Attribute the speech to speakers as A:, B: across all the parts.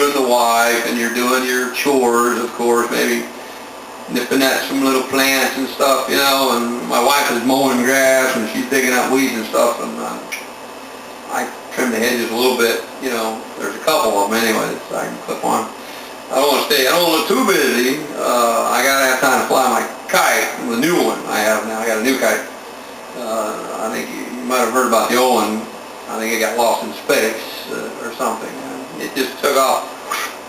A: and the wife, and you're doing your chores, of course, maybe nipping at some little plants and stuff, you know, and my wife is mowing grass and she's digging up weeds and stuff, and I trim the hedges a little bit, you know. There's a couple of them anyway that I can clip on. I don't want to look too busy. I gotta have time to fly my kite, the new one I have now. I got a new kite. I think you might have heard about the old one. I think it got lost in space or something. It just took off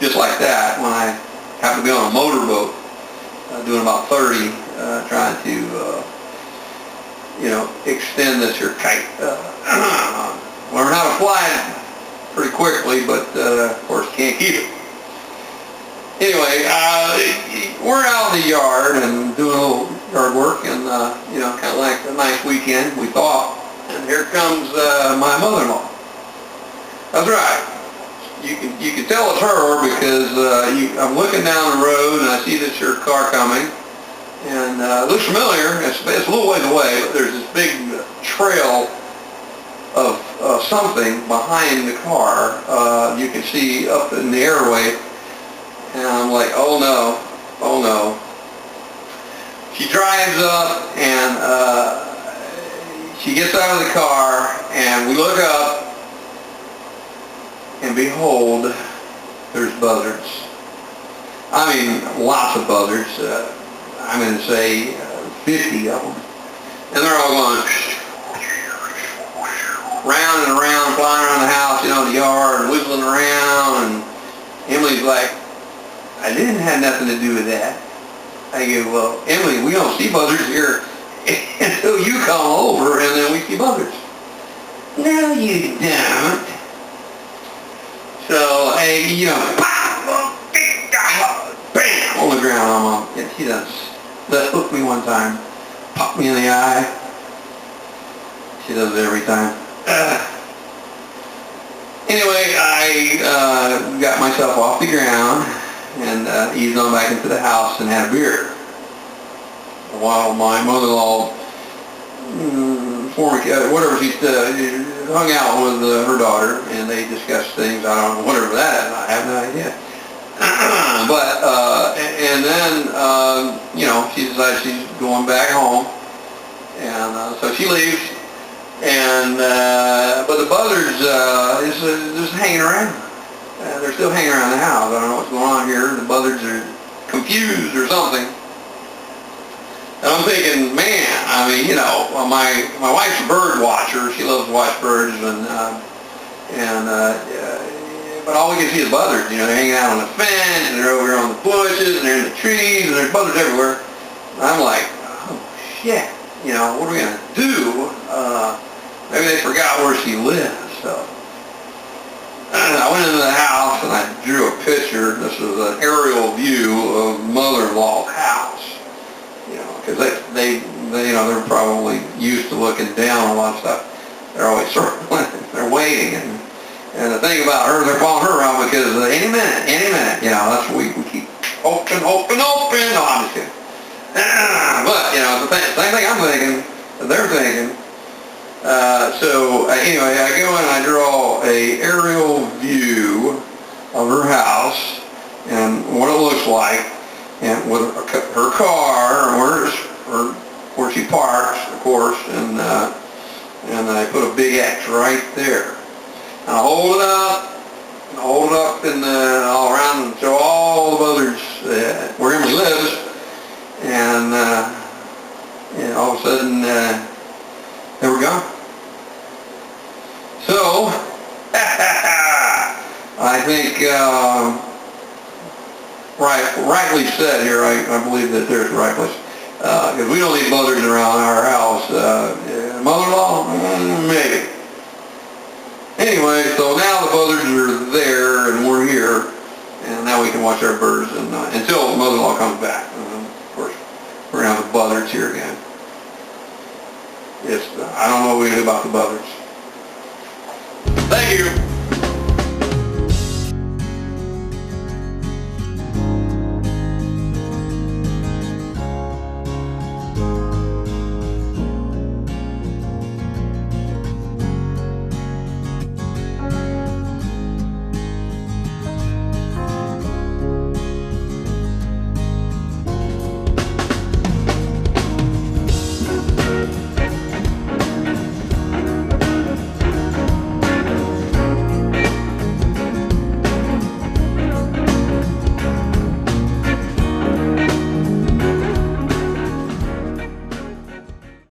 A: just like that when I happened to be on a motorboat doing about 30, trying to, you know, extend this here kite. Learn how to fly it pretty quickly, but of course you can't keep it. Anyway, we're out in the yard and doing a little yard work, and you know, kind of like a nice weekend, we thought. And here comes my mother-in-law. That's right. You can tell it's her because I'm looking down the road and I see this here car coming, and it looks familiar. It's a little ways away, but there's this big trail of something behind the car. You can see up in the airway. And I'm like, oh no, oh no. She drives up and she gets out of the car, and we look up, and behold, there's buzzards. I mean, lots of buzzards. I'm going to say 50 of them. And they're all going round and around, flying around the house, you know, the yard, whistling around. And Emily's like, I didn't have nothing to do with that. I go, well, Emily, we don't see buzzards here until you come over, and then we see buzzards. No, you don't. So, you know, bam, on the ground. Yeah, she does. That hooked me one time, popped me in the eye. She does it every time. Anyway, I got myself off the ground and eased on back into the house and had a beer. While my mother-in-law, whatever, she hung out with her daughter, and they discussed things. I don't know, whatever that is. I have no idea. But and then you know, she decides she's going back home, and so she leaves. And but the buzzards is just hanging around. They're still hanging around the house. I don't know what's going on here. The buzzards are confused or something. And I'm thinking, man, I mean, you know, my wife's a bird watcher. She loves to watch birds, but all we can see is buzzards. You know, they're hanging out on the fence, and they're over here on the bushes, and they're in the trees, and there's buzzards everywhere. And I'm like, oh shit, you know, what are we gonna do? Maybe they forgot where she lives. So I went into the house and I drew a picture. This is an aerial view of mother-in-law's house. You know, because they you know, they're probably used to looking down on a lot of stuff. They're always circling. They're waiting, and the thing about her, they're following her around because any minute, you know, that's what we keep hoping. No, I'm just kidding. But you know, the same thing I'm thinking, that they're thinking. So anyway, I go and I draw a aerial view of her house and what it looks like, and with her car, where she parks, of course, and I put a big X right there. And I hold it up, and all around and show all the buzzards where Emily lives, and all of a sudden they were gone. So, I think, rightly said here, I believe that there's the right place. Because we don't need buzzards around our house. Mother-in-law? Maybe. Anyway, so now the buzzards are there, and we're here, and now we can watch our birds until mother-in-law comes back. Of course, we're going to have the buzzards here again. I don't know what we do about the buzzards. Thank you.